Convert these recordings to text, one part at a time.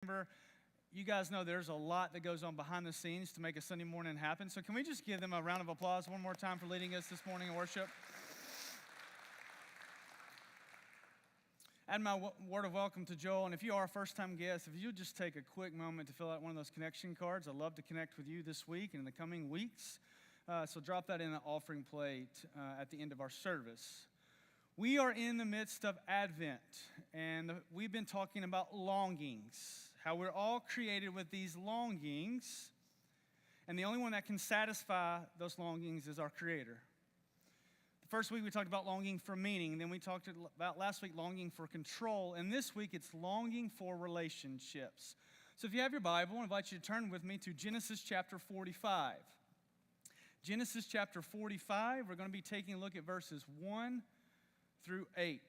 Remember, you guys know there's a lot that goes on behind the scenes to make a Sunday morning happen. So can we just give them a round of applause one more time for leading us this morning in worship? Add my word of welcome to Joel. And if you are a first-time guest, if you just take a quick moment to fill out one of those connection cards, I'd love to connect with you this week and in the coming weeks. So drop that in the offering plate at the end of our service. We are in the midst of Advent, and we've been talking about longings, how we're all created with these longings, and the only one that can satisfy those longings is our Creator. The first week we talked about longing for meaning, then we talked about last week longing for control, and this week it's longing for relationships. So if you have your Bible, I invite you to turn with me to Genesis chapter 45. Genesis chapter 45, we're going to be taking a look at verses 1 through 8.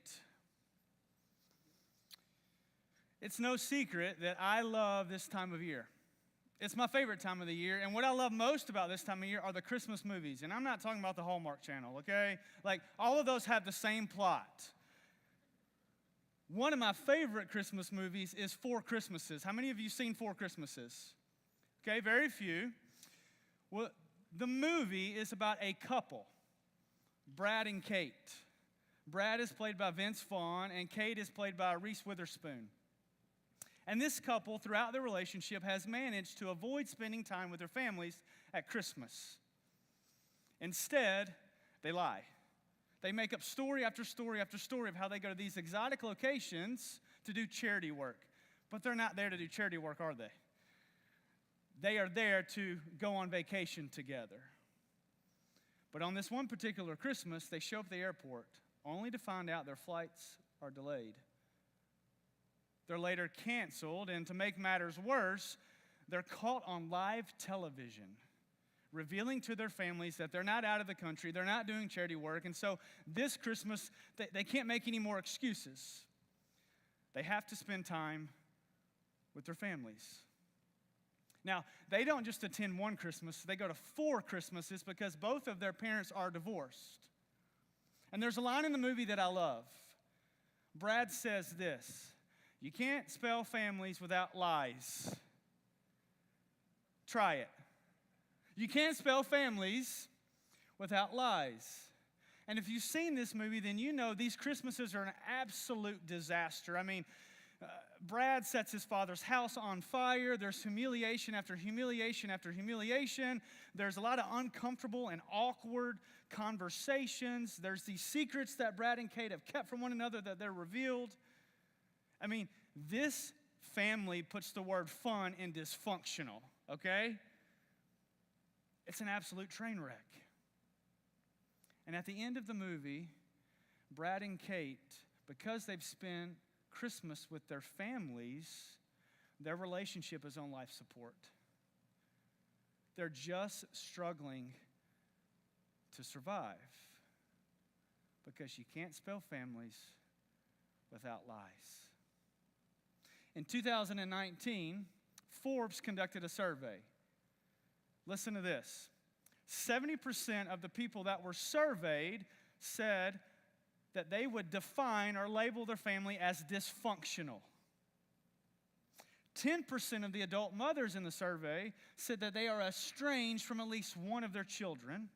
It's no secret that I love this time of year. It's my favorite time of the year, and what I love most about this time of year are the Christmas movies, and I'm not talking about the Hallmark Channel, okay? Like, all of those have the same plot. One of my favorite Christmas movies is Four Christmases. How many of you seen Four Christmases? Okay, very few. Well, the movie is about a couple, Brad and Kate. Brad is played by Vince Vaughn, and Kate is played by Reese Witherspoon. And this couple, throughout their relationship, has managed to avoid spending time with their families at Christmas. Instead, they lie. They make up story after story after story of how they go to these exotic locations to do charity work. But they're not there to do charity work, are they? They are there to go on vacation together. But on this one particular Christmas, they show up at the airport only to find out their flights are delayed. They're later canceled, and to make matters worse, they're caught on live television, revealing to their families that they're not out of the country, they're not doing charity work, and so this Christmas, they can't make any more excuses. They have to spend time with their families. Now, they don't just attend one Christmas, they go to 4 Christmases because both of their parents are divorced. And there's a line in the movie that I love. Brad says this: "You can't spell families without lies." Try it. You can't spell families without lies. And if you've seen this movie, then you know these Christmases are an absolute disaster. I mean, Brad sets his father's house on fire. There's humiliation after humiliation after humiliation. There's a lot of uncomfortable and awkward conversations. There's these secrets that Brad and Kate have kept from one another that they're revealed. I mean, this family puts the word fun in dysfunctional, okay? It's an absolute train wreck. And at the end of the movie, Brad and Kate, because they've spent Christmas with their families, their relationship is on life support. They're just struggling to survive because you can't spell families without lies. In 2019, Forbes conducted a survey. Listen to this. 70% of the people that were surveyed said that they would define or label their family as dysfunctional. 10% of the adult mothers in the survey said that they are estranged from at least one of their children.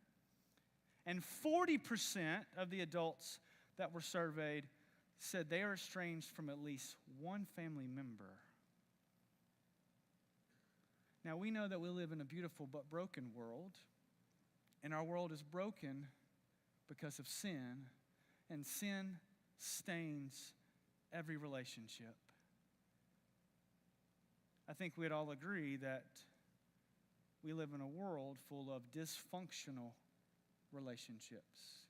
And 40% of the adults that were surveyed said they are estranged from at least one family member. Now, we know that we live in a beautiful but broken world, and our world is broken because of sin, and sin stains every relationship. I think we'd all agree that we live in a world full of dysfunctional relationships.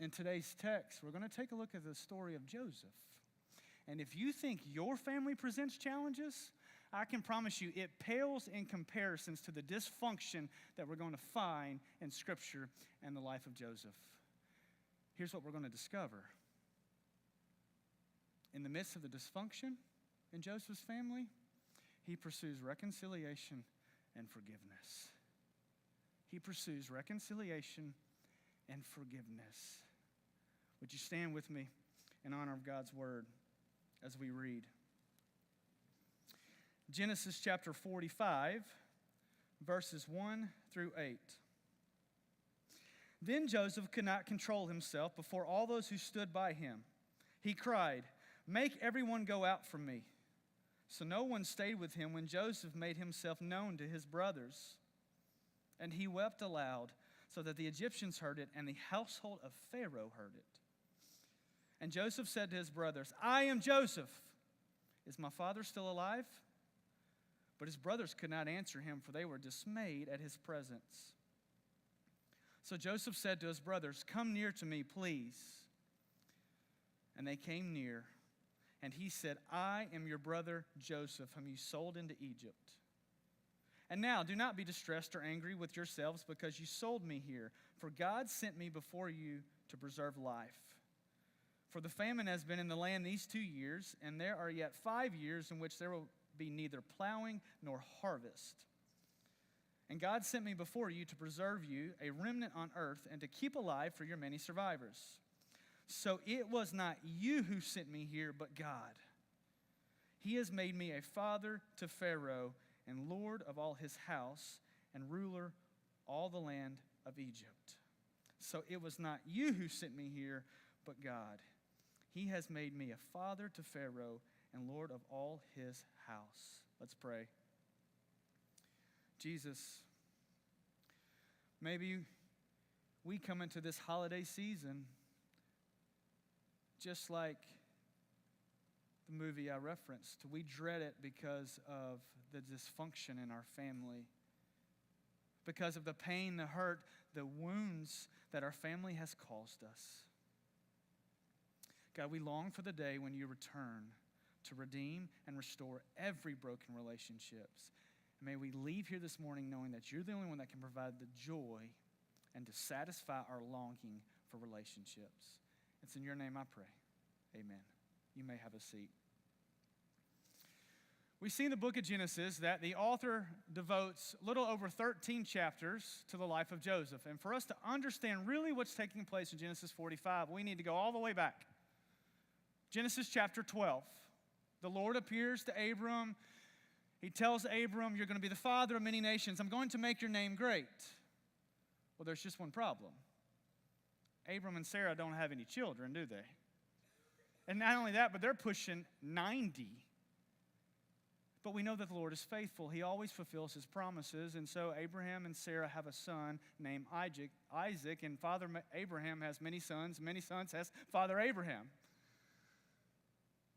In today's text, we're going to take a look at the story of Joseph. And if you think your family presents challenges, I can promise you it pales in comparisons to the dysfunction that we're going to find in Scripture and the life of Joseph. Here's what we're going to discover. In the midst of the dysfunction in Joseph's family, he pursues reconciliation and forgiveness. He pursues reconciliation and forgiveness. Would you stand with me in honor of God's word as we read? Genesis chapter 45, verses 1 through 8. Then Joseph could not control himself before all those who stood by him. He cried, "Make everyone go out from me." So no one stayed with him when Joseph made himself known to his brothers. And he wept aloud, so that the Egyptians heard it, and the household of Pharaoh heard it. And Joseph said to his brothers, "I am Joseph. Is my father still alive?" But his brothers could not answer him, for they were dismayed at his presence. So Joseph said to his brothers, "Come near to me, please." And they came near, and he said, "I am your brother Joseph, whom you sold into Egypt. And now do not be distressed or angry with yourselves because you sold me here, for God sent me before you to preserve life. For the famine has been in the land these 2 years, and there are yet 5 years in which there will be neither plowing nor harvest. And God sent me before you to preserve you, a remnant on earth, and to keep alive for your many survivors. So it was not you who sent me here, but God. He has made me a father to Pharaoh, and lord of all his house, and ruler all the land of Egypt. So it was not you who sent me here, but God. He has made me a father to Pharaoh, and lord of all his house." Let's pray. Jesus, maybe we come into this holiday season just like the movie I referenced. We dread it because of the dysfunction in our family, because of the pain, the hurt, the wounds that our family has caused us. God, we long for the day when you return to redeem and restore every broken relationships. May we leave here this morning knowing that you're the only one that can provide the joy and to satisfy our longing for relationships. It's in your name I pray. Amen. You may have a seat. We see in the book of Genesis that the author devotes a little over 13 chapters to the life of Joseph. And for us to understand really what's taking place in Genesis 45, we need to go all the way back. Genesis chapter 12. The Lord appears to Abram. He tells Abram, "You're going to be the father of many nations. I'm going to make your name great." Well, there's just one problem. Abram and Sarah don't have any children, do they? And not only that, but they're pushing 90. But we know that the Lord is faithful. He always fulfills his promises. And so Abraham and Sarah have a son named Isaac, and Father Abraham has many sons has Father Abraham.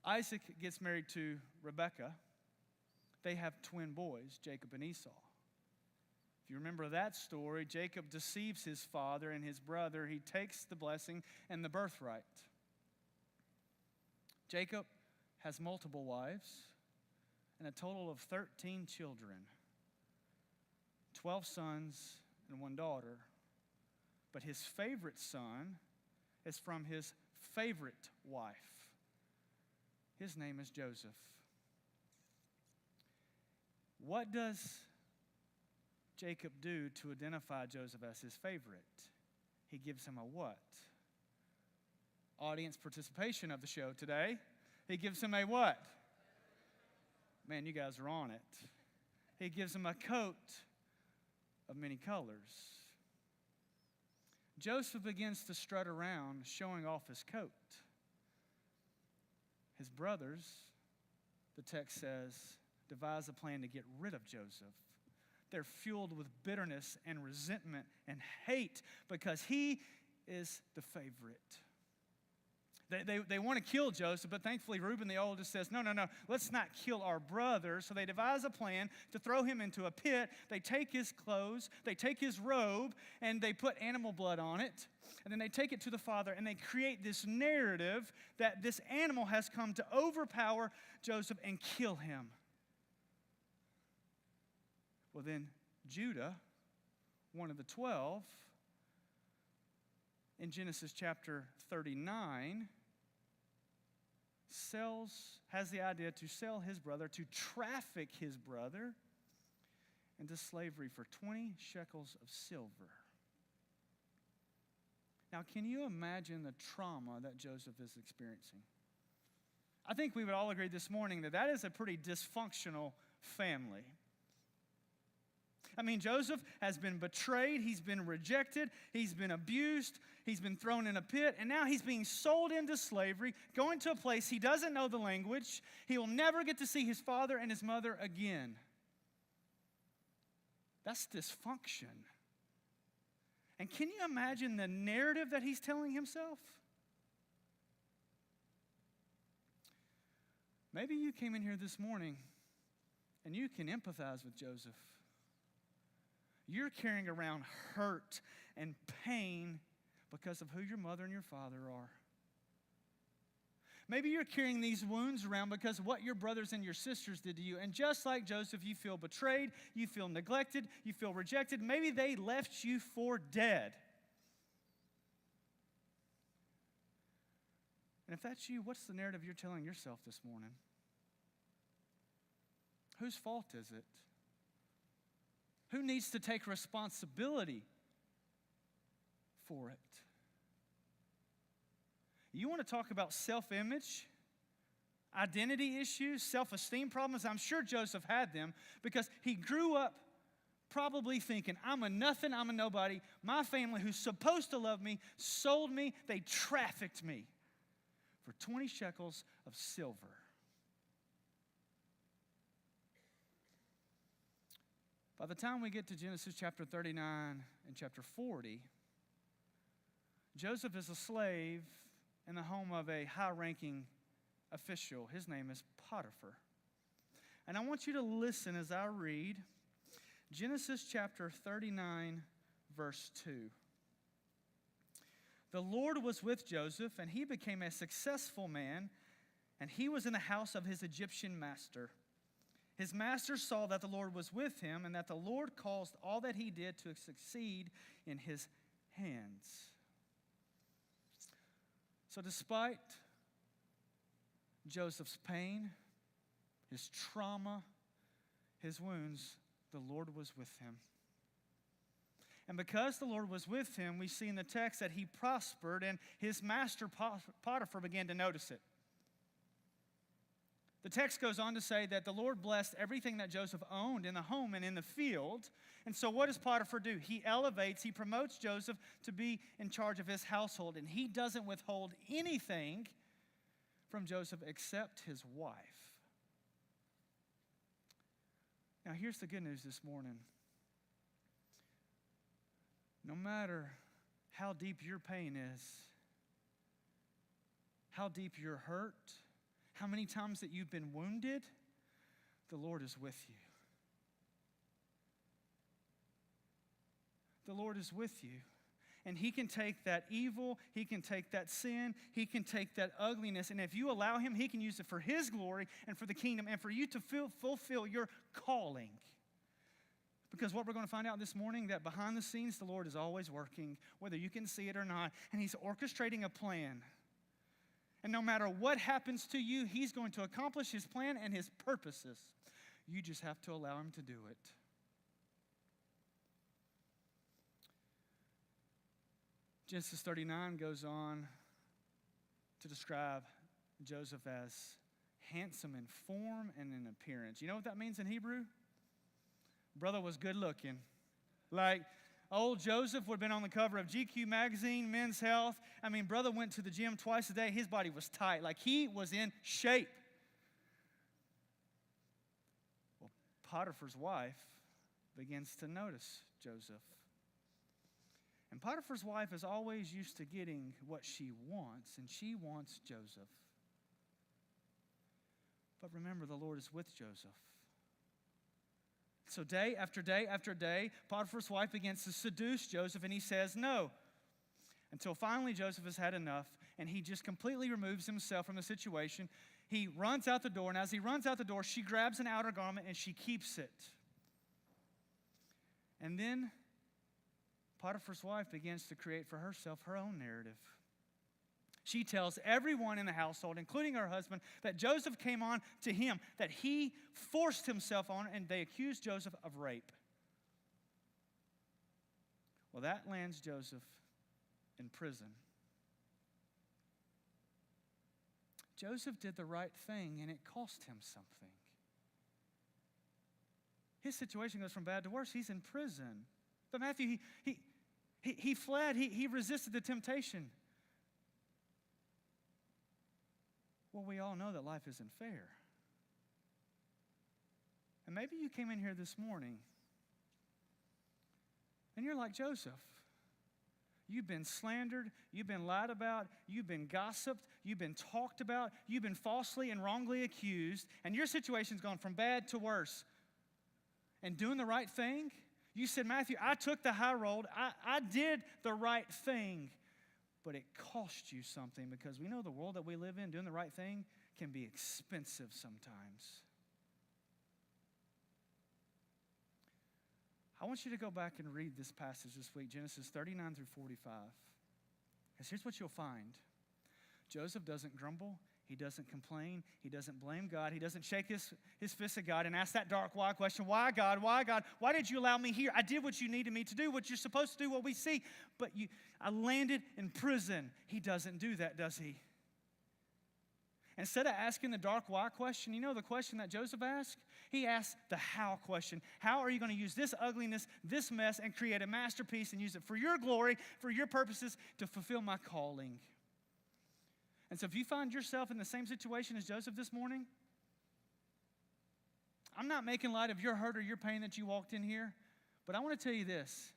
Isaac gets married to Rebekah. They have twin boys, Jacob and Esau. If you remember that story, Jacob deceives his father and his brother. He takes the blessing and the birthright. Jacob has multiple wives and a total of 13 children, 12 sons and 1 daughter. But his favorite son is from his favorite wife. His name is Joseph. What does Jacob do to identify Joseph as his favorite? He gives him a what? Audience participation of the show today. He gives him a what? Man, you guys are on it. He gives him a coat of many colors. Joseph begins to strut around, showing off his coat. His brothers, the text says, devise a plan to get rid of Joseph. They're fueled with bitterness and resentment and hate because he is the favorite. They want to kill Joseph, but thankfully Reuben the oldest says, no, let's not kill our brother. So they devise a plan to throw him into a pit. They take his clothes, they take his robe, and they put animal blood on it. And then they take it to the father, and they create this narrative that this animal has come to overpower Joseph and kill him. Well, then Judah, one of the 12, in Genesis chapter 39, has the idea to sell his brother, to traffic his brother into slavery for 20 shekels of silver. Now, can you imagine the trauma that Joseph is experiencing? I think we would all agree this morning that that is a pretty dysfunctional family. I mean, Joseph has been betrayed, he's been rejected, he's been abused, he's been thrown in a pit, and now he's being sold into slavery, going to a place he doesn't know the language. He will never get to see his father and his mother again. That's dysfunction. And can you imagine the narrative that he's telling himself? Maybe you came in here this morning and you can empathize with Joseph. You're carrying around hurt and pain because of who your mother and your father are. Maybe you're carrying these wounds around because of what your brothers and your sisters did to you. And just like Joseph, you feel betrayed, you feel neglected, you feel rejected. Maybe they left you for dead. And if that's you, what's the narrative you're telling yourself this morning? Whose fault is it? Who needs to take responsibility for it? You want to talk about self-image, identity issues, self-esteem problems? I'm sure Joseph had them because he grew up probably thinking, I'm a nothing, I'm a nobody. My family, who's supposed to love me, sold me. They trafficked me for 20 shekels of silver. By the time we get to Genesis chapter 39 and chapter 40, Joseph is a slave in the home of a high-ranking official. His name is Potiphar. And I want you to listen as I read Genesis chapter 39, verse 2. The Lord was with Joseph, and he became a successful man, and he was in the house of his Egyptian master. His master saw that the Lord was with him, and that the Lord caused all that he did to succeed in his hands. So despite Joseph's pain, his trauma, his wounds, the Lord was with him. And because the Lord was with him, we see in the text that he prospered, and his master Potiphar began to notice it. The text goes on to say that the Lord blessed everything that Joseph owned in the home and in the field. And so what does Potiphar do? He elevates, he promotes Joseph to be in charge of his household. And he doesn't withhold anything from Joseph except his wife. Now here's the good news this morning. No matter how deep your pain is, how deep your hurt, how many times that you've been wounded, the Lord is with you. The Lord is with you. And he can take that evil, he can take that sin, he can take that ugliness, and if you allow him, he can use it for his glory and for the kingdom and for you to fulfill your calling. Because what we're going to find out this morning, that behind the scenes, the Lord is always working, whether you can see it or not, and he's orchestrating a plan. And no matter what happens to you, he's going to accomplish his plan and his purposes. You just have to allow him to do it. Genesis 39 goes on to describe Joseph as handsome in form and in appearance. You know what that means in Hebrew? Brother was good looking. Like, old Joseph would have been on the cover of GQ magazine, Men's Health. I mean, brother went to the gym twice a day. His body was tight. Like, he was in shape. Well, Potiphar's wife begins to notice Joseph. And Potiphar's wife is always used to getting what she wants, and she wants Joseph. But remember, the Lord is with Joseph. So day after day after day, Potiphar's wife begins to seduce Joseph, and he says no. Until finally Joseph has had enough, and he just completely removes himself from the situation. He runs out the door, and as he runs out the door, she grabs an outer garment, and she keeps it. And then Potiphar's wife begins to create for herself her own narrative. She tells everyone in the household, including her husband, that Joseph came on to him, that he forced himself on, and they accused Joseph of rape. Well, that lands Joseph in prison. Joseph did the right thing, and it cost him something. his situation goes from bad to worse. He's in prison. But Matthew, he fled. He resisted the temptation. Well, we all know that life isn't fair. And maybe you came in here this morning and you're like Joseph. You've been slandered, you've been lied about, you've been gossiped, you've been talked about, you've been falsely and wrongly accused, and your situation's gone from bad to worse. And doing the right thing, you said, Matthew, I took the high road, I did the right thing, but it cost you something, because we know the world that we live in, doing the right thing can be expensive sometimes. I want you to go back and read this passage this week, Genesis 39 through 45. Because here's what you'll find. Joseph doesn't grumble. He doesn't complain. He doesn't blame God. He doesn't shake his fist at God and ask that dark why question. Why, God? Why, God? Why did you allow me here? I did what you needed me to do, what you're supposed to do, what we see. But I landed in prison. He doesn't do that, does he? Instead of asking the dark why question, you know the question that Joseph asked? He asked the how question. How are you going to use this ugliness, this mess, and create a masterpiece and use it for your glory, for your purposes, to fulfill my calling? And so if you find yourself in the same situation as Joseph this morning, I'm not making light of your hurt or your pain that you walked in here, but I want to tell you this.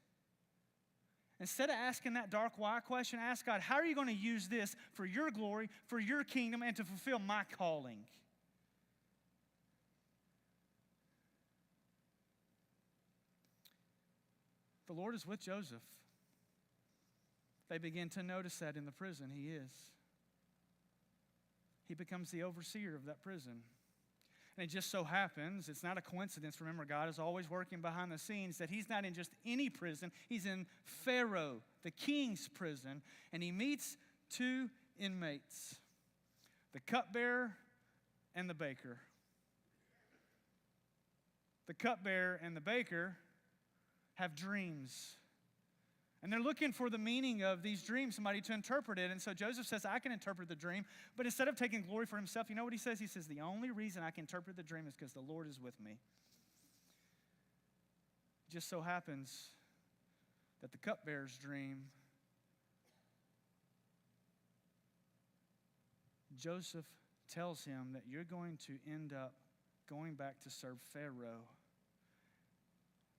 Instead of asking that dark why question, ask God, how are you going to use this for your glory, for your kingdom, and to fulfill my calling? The Lord is with Joseph. They begin to notice that in the prison he is. He becomes the overseer of that prison. And it just so happens, it's not a coincidence, remember, God is always working behind the scenes, that he's not in just any prison. He's in Pharaoh, the king's prison, and he meets two inmates, the cupbearer and the baker. The cupbearer and the baker have dreams. And they're looking for the meaning of these dreams, somebody to interpret it. And so Joseph says, I can interpret the dream. But instead of taking glory for himself, you know what he says? He says, the only reason I can interpret the dream is because the Lord is with me. It just so happens that the cupbearer's dream, Joseph tells him that you're going to end up going back to serve Pharaoh.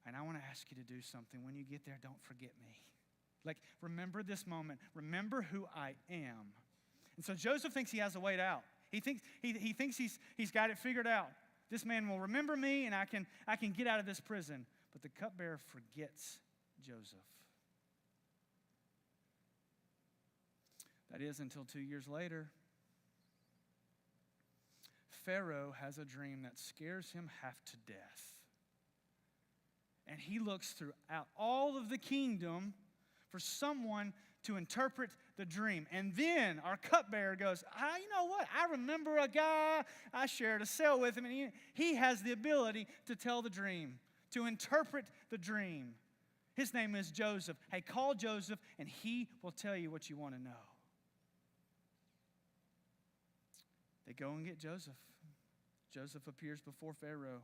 And I want to ask you to do something. When you get there, don't forget me. Like, remember this moment. Remember who I am. And so Joseph thinks he has a way out. He thinks he's got it figured out. This man will remember me, and I can get out of this prison. But the cupbearer forgets Joseph. That is until 2 years later. Pharaoh has a dream that scares him half to death. And he looks throughout all of the kingdom for someone to interpret the dream. And then our cupbearer goes, you know what? I remember a guy, I shared a cell with him, and he has the ability to tell the dream, to interpret the dream. His name is Joseph. Hey, call Joseph, and he will tell you what you want to know. They go and get Joseph. Joseph appears before Pharaoh.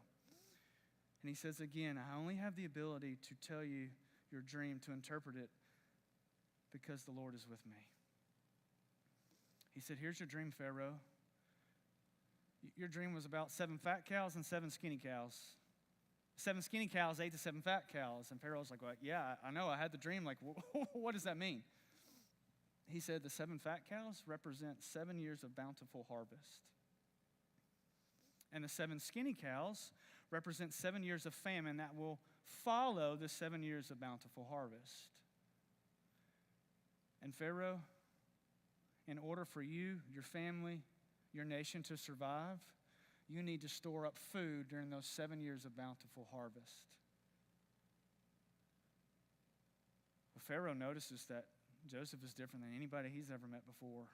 And he says again, I only have the ability to tell you your dream, to interpret it, because the Lord is with me. He said, here's your dream, Pharaoh. Your dream was about 7 fat cows and 7 skinny cows. 7 skinny cows ate the 7 fat cows. And Pharaoh's like, well, yeah, I know, I had the dream. Like, what does that mean? He said the 7 fat cows represent 7 years of bountiful harvest. And the 7 skinny cows represent 7 years of famine that will follow the 7 years of bountiful harvest. And Pharaoh, in order for you, your family, your nation to survive, you need to store up food during those 7 years of bountiful harvest. Well, Pharaoh notices that Joseph is different than anybody he's ever met before.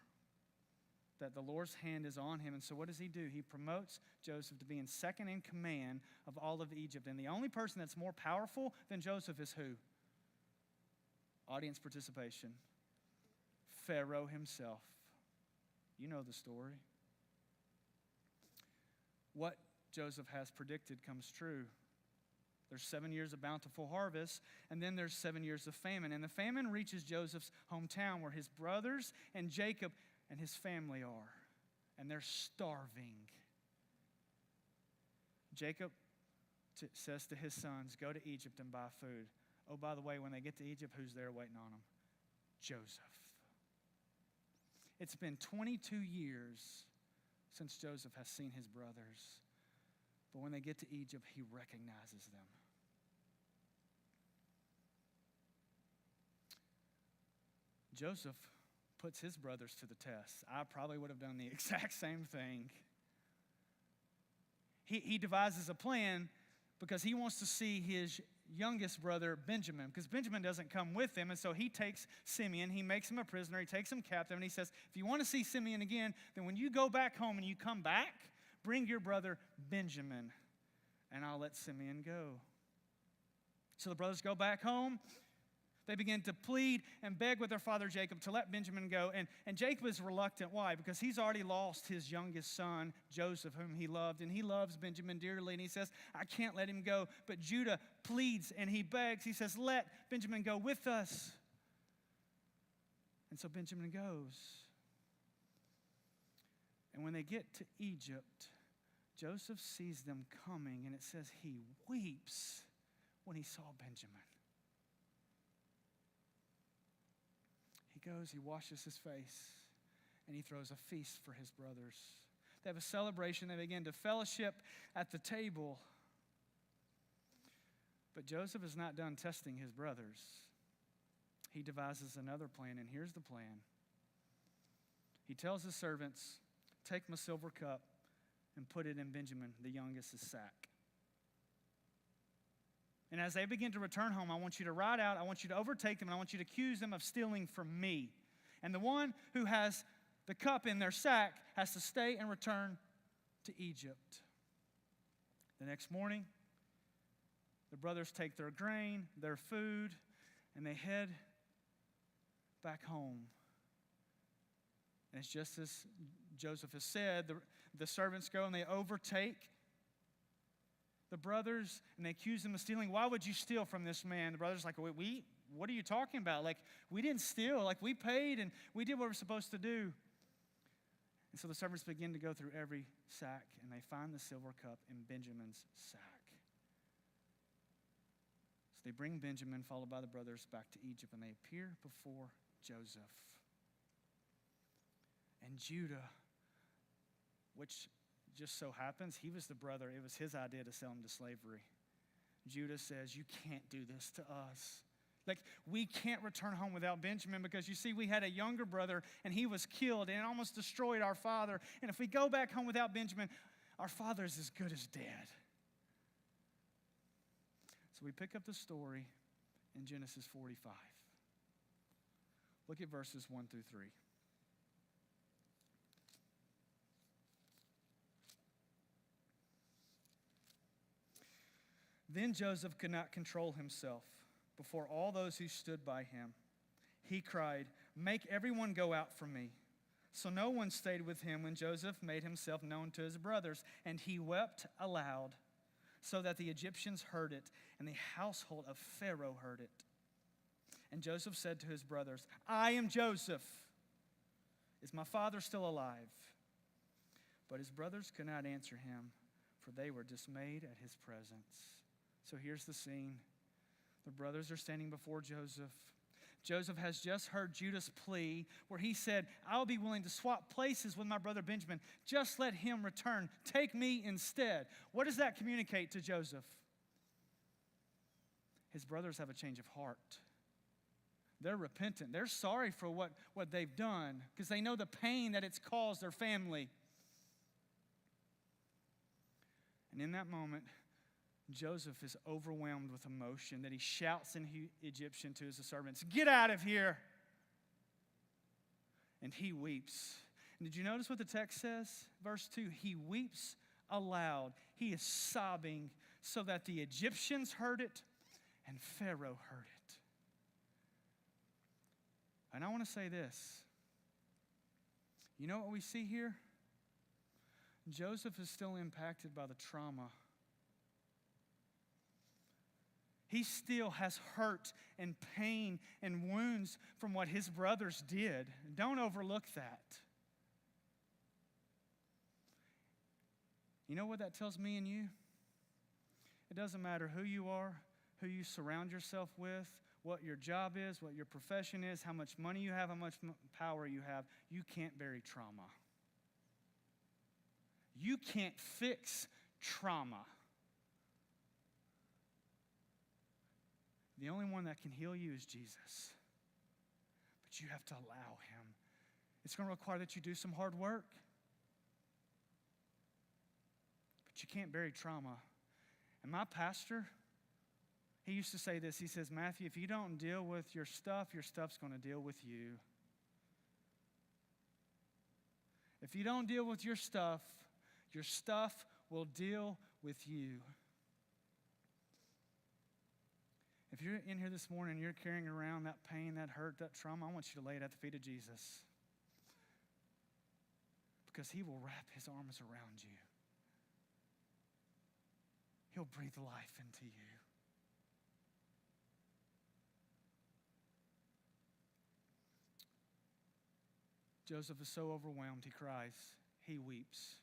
That the Lord's hand is on him. And so what does he do? He promotes Joseph to be in second in command of all of Egypt. And the only person that's more powerful than Joseph is who? Audience participation. Pharaoh himself. You know the story. What Joseph has predicted comes true. There's 7 years of bountiful harvest, and then there's 7 years of famine. And the famine reaches Joseph's hometown where his brothers and Jacob and his family are, and they're starving. Jacob says to his sons, go to Egypt and buy food. Oh, by the way, when they get to Egypt, who's there waiting on them? Joseph. It's been 22 years since Joseph has seen his brothers. But when they get to Egypt, he recognizes them. Joseph puts his brothers to the test. I probably would have done the exact same thing. He devises a plan because he wants to see his youngest brother, Benjamin, because Benjamin doesn't come with him. And so he takes Simeon, he makes him a prisoner, he takes him captive, and he says, if you want to see Simeon again, then when you go back home and you come back, bring your brother Benjamin, and I'll let Simeon go. So the brothers go back home. They begin to plead and beg with their father Jacob to let Benjamin go. And Jacob is reluctant. Why? Because he's already lost his youngest son, Joseph, whom he loved. And he loves Benjamin dearly. And he says, I can't let him go. But Judah pleads and he begs. He says, let Benjamin go with us. And so Benjamin goes. And when they get to Egypt, Joseph sees them coming. And it says he weeps when he saw Benjamin. He goes, he washes his face, and he throws a feast for his brothers. They have a celebration. They begin to fellowship at the table. But Joseph is not done testing his brothers. He devises another plan, and here's the plan. He tells his servants, take my silver cup and put it in Benjamin, the youngest's sack. And as they begin to return home, I want you to ride out, I want you to overtake them, and I want you to accuse them of stealing from me. And the one who has the cup in their sack has to stay and return to Egypt. The next morning, the brothers take their grain, their food, and they head back home. And it's just as Joseph has said, the servants go and they overtake the brothers, and they accuse them of stealing. Why would you steal from this man? The brothers are like, what are you talking about? Like, we didn't steal. Like, we paid, and we did what we're supposed to do. And so the servants begin to go through every sack, and they find the silver cup in Benjamin's sack. So they bring Benjamin, followed by the brothers, back to Egypt, and they appear before Joseph. And Judah, which just so happens, he was the brother. It was his idea to sell him to slavery. Judah says, you can't do this to us. Like, we can't return home without Benjamin because, you see, we had a younger brother, and he was killed, and it almost destroyed our father. And if we go back home without Benjamin, our father is as good as dead. So we pick up the story in Genesis 45. Look at verses 1 through 3. Then Joseph could not control himself before all those who stood by him. He cried, make everyone go out from me. So no one stayed with him when Joseph made himself known to his brothers, and he wept aloud, so that the Egyptians heard it, and the household of Pharaoh heard it. And Joseph said to his brothers, I am Joseph. Is my father still alive? But his brothers could not answer him, for they were dismayed at his presence. So here's the scene. The brothers are standing before Joseph. Joseph has just heard Judah's plea where he said, I'll be willing to swap places with my brother Benjamin. Just let him return. Take me instead. What does that communicate to Joseph? His brothers have a change of heart. They're repentant. They're sorry for what they've done because they know the pain that it's caused their family. And in that moment, Joseph is overwhelmed with emotion that he shouts in Egyptian to his servants, get out of here. And he weeps. And did you notice what the text says? Verse 2, he weeps aloud. He is sobbing so that the Egyptians heard it and Pharaoh heard it. And I want to say this. You know what we see here? Joseph is still impacted by the trauma He still has hurt and pain and wounds from what his brothers did. Don't overlook that. You know what that tells me and you? It doesn't matter who you are, who you surround yourself with, what your job is, what your profession is, how much money you have, how much power you have. You can't bury trauma. You can't fix trauma. The only one that can heal you is Jesus. But you have to allow him. It's going to require that you do some hard work. But you can't bury trauma. And my pastor, he used to say this. He says, Matthew, if you don't deal with your stuff's going to deal with you. If you don't deal with your stuff will deal with you. If you're in here this morning and you're carrying around that pain, that hurt, that trauma, I want you to lay it at the feet of Jesus. Because he will wrap his arms around you. He'll breathe life into you. Joseph is so overwhelmed, he cries, he weeps.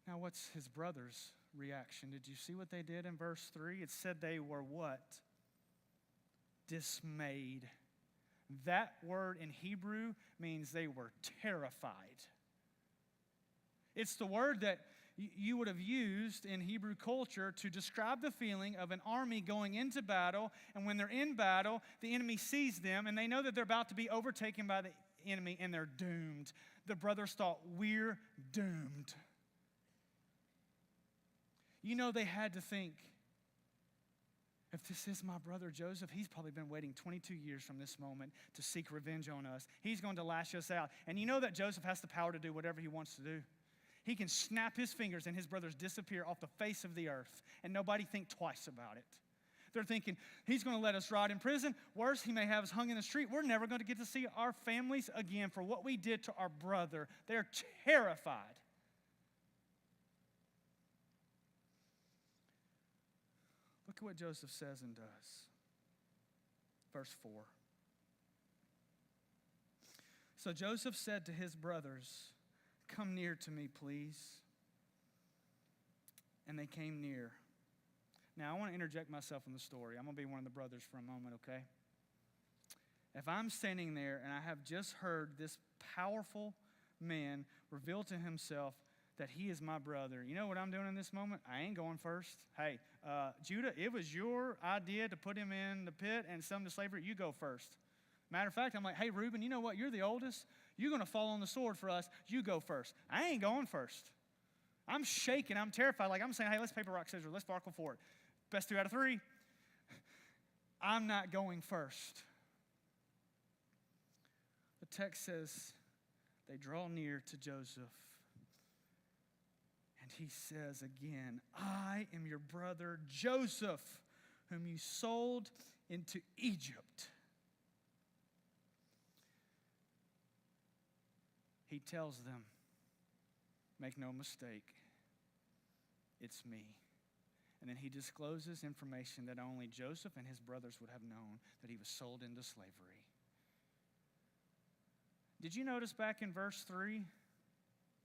Now, what's his brother's reaction? Did you see what they did in verse 3? It said they were what? Dismayed. That word in Hebrew means they were terrified. It's the word that you would have used in Hebrew culture to describe the feeling of an army going into battle, and when they're in battle, the enemy sees them, and they know that they're about to be overtaken by the enemy, and they're doomed. The brothers thought, we're doomed. You know, they had to think, if this is my brother Joseph, he's probably been waiting 22 years from this moment to seek revenge on us. He's going to lash us out. And you know that Joseph has the power to do whatever he wants to do. He can snap his fingers and his brothers disappear off the face of the earth, and nobody think twice about it. They're thinking, he's going to let us rot in prison. Worse, he may have us hung in the street. We're never going to get to see our families again for what we did to our brother. They're terrified. Look at what Joseph says and does. Verse 4. So Joseph said to his brothers, come near to me, please. And they came near. Now, I want to interject myself in the story. I'm going to be one of the brothers for a moment, okay? If I'm standing there and I have just heard this powerful man reveal to himself that he is my brother, you know what I'm doing in this moment? I ain't going first. Hey, Judah, it was your idea to put him in the pit and sell him to slavery. You go first. Matter of fact, I'm like, hey, Reuben, you know what? You're the oldest. You're going to fall on the sword for us. You go first. I ain't going first. I'm shaking. I'm terrified. Like I'm saying, hey, let's paper, rock, scissors. Let's sparkle for it. Best 2 out of 3. I'm not going first. The text says they draw near to Joseph. And he says again, I am your brother Joseph, whom you sold into Egypt. He tells them, make no mistake, it's me. And then he discloses information that only Joseph and his brothers would have known, that he was sold into slavery. Did you notice back in verse 3,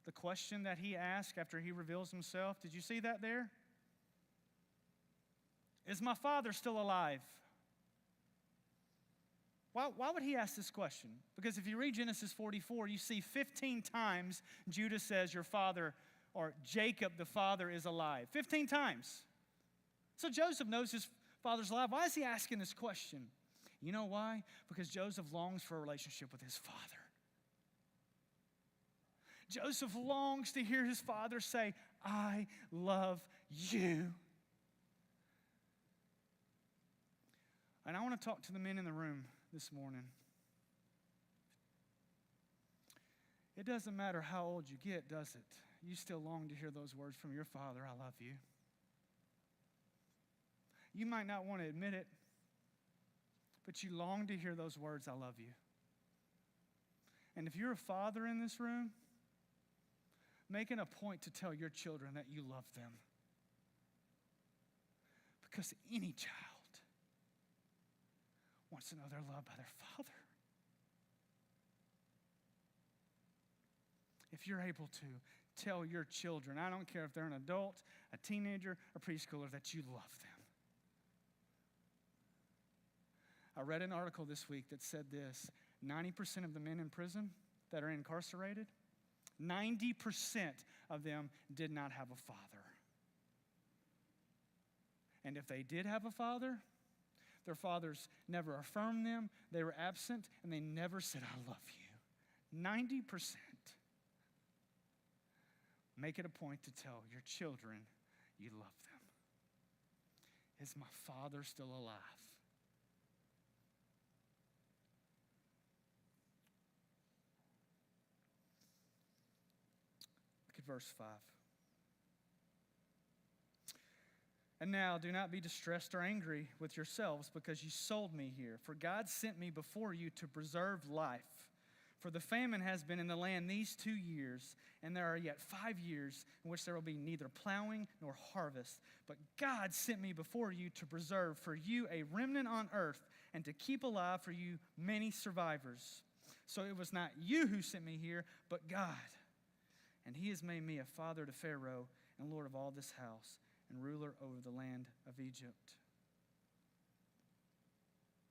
the question that he asked after he reveals himself? Did you see that there? Is my father still alive? Why would he ask this question? Because if you read Genesis 44, you see 15 times Judah says your father, or Jacob the father, is alive. 15 times. So Joseph knows his father's alive. Why is he asking this question? You know why? Because Joseph longs for a relationship with his father. Joseph longs to hear his father say, I love you. And I want to talk to the men in the room this morning. It doesn't matter how old you get, does it? You still long to hear those words from your father, I love you. You might not want to admit it, but you long to hear those words, I love you. And if you're a father in this room, make it a point to tell your children that you love them. Because any child wants to know they're loved by their Father. If you're able to tell your children, I don't care if they're an adult, a teenager, a preschooler, that you love them. I read an article this week that said this: 90% of the men in prison that are incarcerated, 90% of them did not have a father. And if they did have a father, their fathers never affirmed them, they were absent, and they never said, I love you. 90%. Make it a point to tell your children you love them. Is my father still alive? Look at verse 5. And now do not be distressed or angry with yourselves because you sold me here. For God sent me before you to preserve life. For the famine has been in the land these 2 years, and there are yet 5 years in which there will be neither plowing nor harvest. But God sent me before you to preserve for you a remnant on earth, and to keep alive for you many survivors. So it was not you who sent me here, but God. And he has made me a father to Pharaoh, and Lord of all this house, and ruler over the land of Egypt.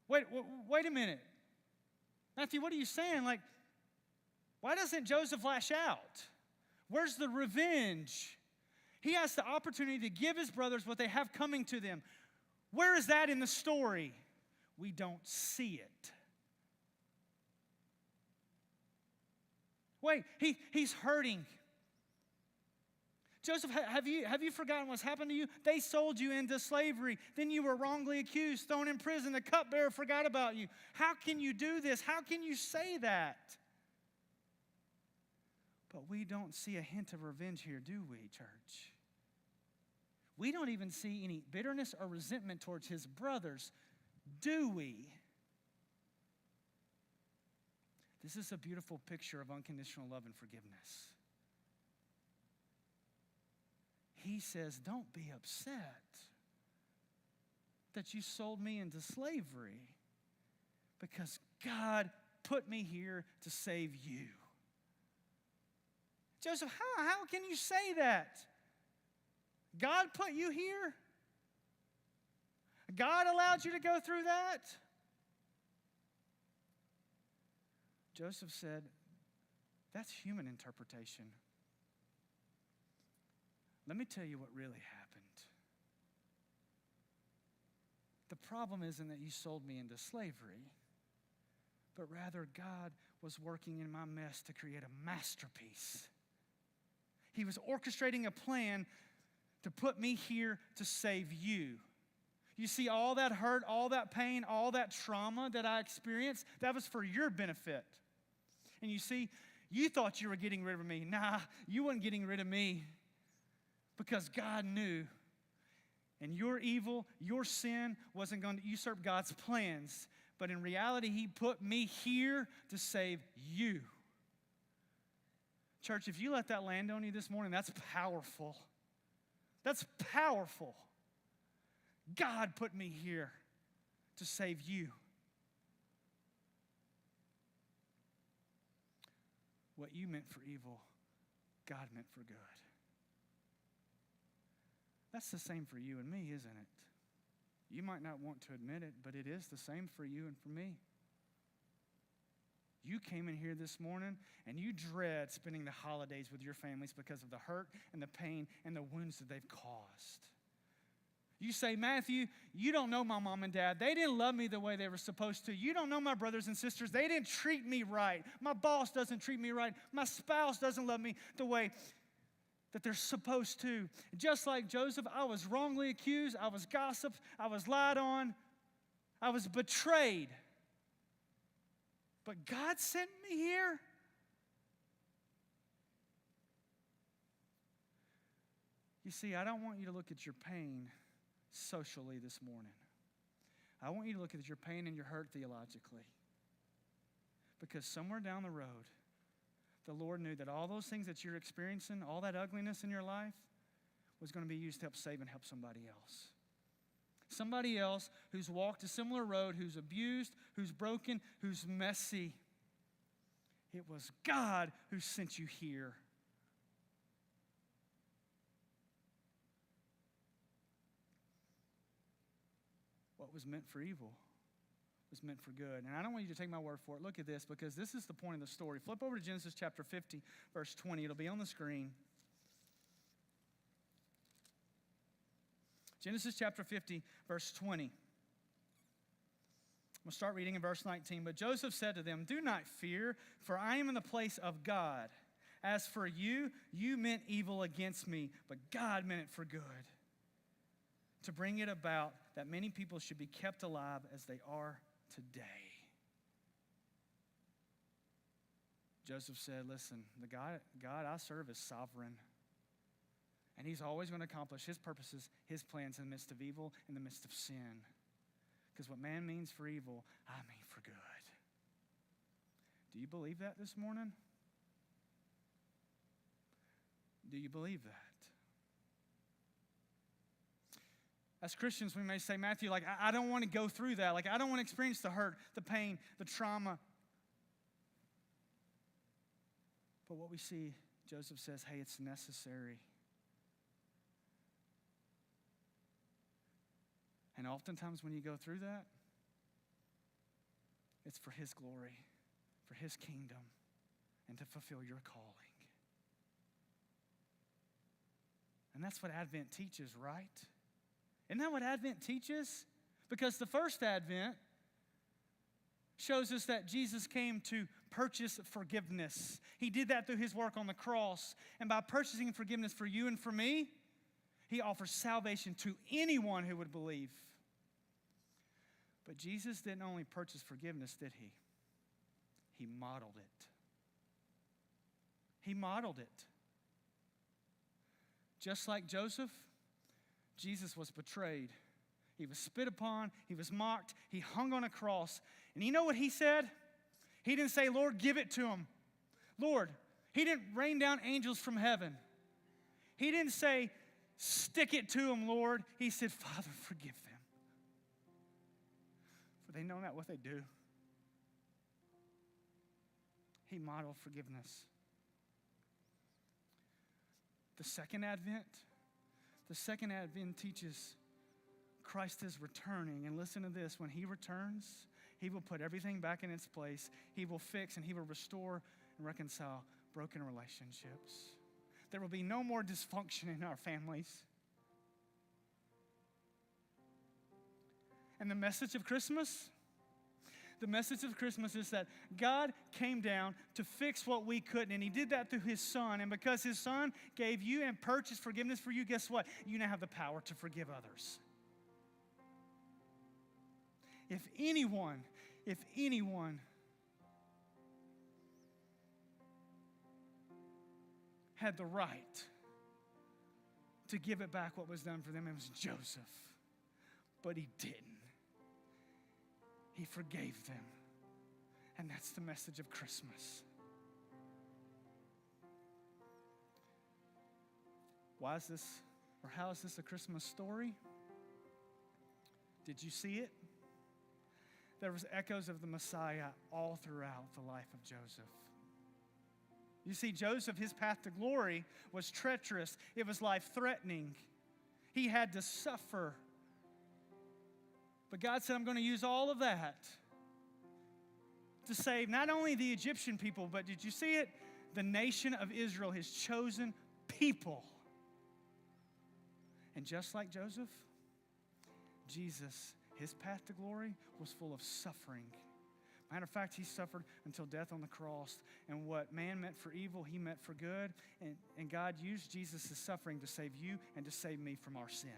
Wait a minute. Matthew, what are you saying? Like, why doesn't Joseph lash out? Where's the revenge? He has the opportunity to give his brothers what they have coming to them. Where is that in the story? We don't see it. Wait, he's hurting. Joseph, have you forgotten what's happened to you? They sold you into slavery. Then you were wrongly accused, thrown in prison. The cupbearer forgot about you. How can you do this? How can you say that? But we don't see a hint of revenge here, do we, church? We don't even see any bitterness or resentment towards his brothers, do we? This is a beautiful picture of unconditional love and forgiveness. He says, don't be upset that you sold me into slavery, because God put me here to save you. Joseph, how can you say that? God put you here? God allowed you to go through that? Joseph said, that's human interpretation. Let me tell you what really happened. The problem isn't that you sold me into slavery, but rather God was working in my mess to create a masterpiece. He was orchestrating a plan to put me here to save you. You see, all that hurt, all that pain, all that trauma that I experienced, that was for your benefit. And you see, you thought you were getting rid of me. Nah, you weren't getting rid of me. Because God knew, and your evil, your sin wasn't going to usurp God's plans. But in reality, he put me here to save you. Church, if you let that land on you this morning, that's powerful. That's powerful. God put me here to save you. What you meant for evil, God meant for good. That's the same for you and me, isn't it? You might not want to admit it, but it is the same for you and for me. You came in here this morning and you dread spending the holidays with your families because of the hurt and the pain and the wounds that they've caused. You say, Matthew, you don't know my mom and dad. They didn't love me the way they were supposed to. You don't know my brothers and sisters. They didn't treat me right. My boss doesn't treat me right. My spouse doesn't love me the way that they're supposed to. Just like Joseph, I was wrongly accused, I was gossiped, I was lied on, I was betrayed. But God sent me here. You see, I don't want you to look at your pain socially this morning. I want you to look at your pain and your hurt theologically. Because somewhere down the road, the Lord knew that all those things that you're experiencing, all that ugliness in your life, was going to be used to help save and help somebody else. Somebody else who's walked a similar road, who's abused, who's broken, who's messy. It was God who sent you here. What was meant for evil was meant for good. And I don't want you to take my word for it. Look at this, because this is the point of the story. Flip over to Genesis chapter 50, verse 20. It'll be on the screen. Genesis chapter 50, verse 20. We'll start reading in verse 19. But Joseph said to them, "Do not fear, for I am in the place of God. As for you, you meant evil against me, but God meant it for good, to bring it about that many people should be kept alive as they are today." Joseph said, listen, the God I serve is sovereign. And he's always going to accomplish his purposes, his plans in the midst of evil, in the midst of sin. Because what man means for evil, I mean for good. Do you believe that this morning? Do you believe that? As Christians, we may say, Matthew, like, I don't want to go through that. Like, I don't want to experience the hurt, the pain, the trauma. But what we see, Joseph says, hey, it's necessary. And oftentimes when you go through that, it's for his glory, for his kingdom, and to fulfill your calling. And that's what Advent teaches, right? Isn't that what Advent teaches? Because the first Advent shows us that Jesus came to purchase forgiveness. He did that through his work on the cross. And by purchasing forgiveness for you and for me, he offers salvation to anyone who would believe. But Jesus didn't only purchase forgiveness, did he? He modeled it. He modeled it. Just like Joseph, Jesus was betrayed. He was spit upon. He was mocked. He hung on a cross. And you know what he said? He didn't say, Lord, give it to him. Lord, he didn't rain down angels from heaven. He didn't say, stick it to him, Lord. He said, Father, forgive them. For they know not what they do. He modeled forgiveness. The second Advent teaches Christ is returning. And listen to this, when he returns, he will put everything back in its place. He will fix and he will restore and reconcile broken relationships. There will be no more dysfunction in our families. And the message of Christmas? The message of Christmas is that God came down to fix what we couldn't, and he did that through his Son. And because his Son gave you and purchased forgiveness for you, guess what? You now have the power to forgive others. If anyone had the right to give it back what was done for them, it was Joseph. But he didn't. He forgave them. And that's the message of Christmas. Why is this, or how is this a Christmas story? Did you see it? There was echoes of the Messiah all throughout the life of Joseph. You see, Joseph, his path to glory was treacherous. It was life-threatening. He had to suffer. But God said, I'm going to use all of that to save not only the Egyptian people, but did you see it? The nation of Israel, his chosen people. And just like Joseph, Jesus, his path to glory was full of suffering. Matter of fact, he suffered until death on the cross. And what man meant for evil, he meant for good. And God used Jesus' suffering to save you and to save me from our sin.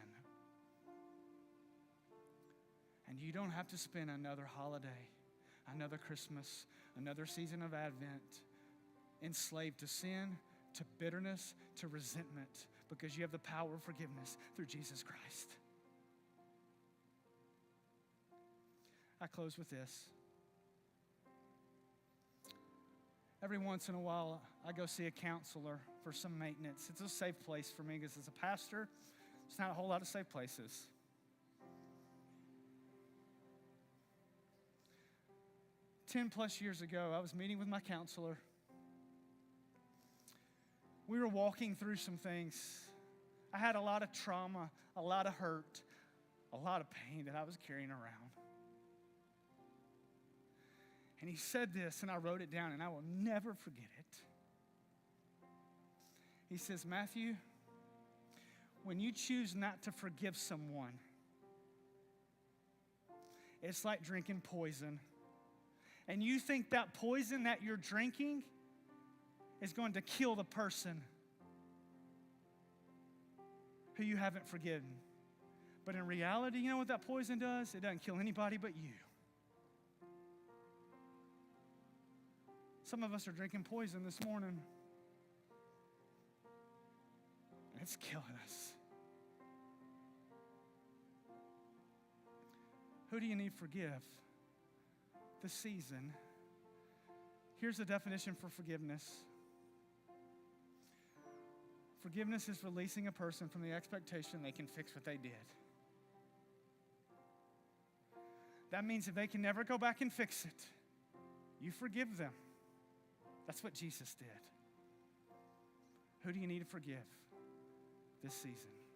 And you don't have to spend another holiday, another Christmas, another season of Advent enslaved to sin, to bitterness, to resentment, because you have the power of forgiveness through Jesus Christ. I close with this. Every once in a while, I go see a counselor for some maintenance. It's a safe place for me because as a pastor, there's not a whole lot of safe places. 10 plus years ago, I was meeting with my counselor. We were walking through some things. I had a lot of trauma, a lot of hurt, a lot of pain that I was carrying around. And he said this, and I wrote it down, and I will never forget it. He says, Matthew, when you choose not to forgive someone, it's like drinking poison. And you think that poison that you're drinking is going to kill the person who you haven't forgiven. But in reality, you know what that poison does? It doesn't kill anybody but you. Some of us are drinking poison this morning. It's killing us. Who do you need to forgive this season? Here's the definition for forgiveness. Forgiveness is releasing a person from the expectation they can fix what they did. That means if they can never go back and fix it, you forgive them. That's what Jesus did. Who do you need to forgive this season?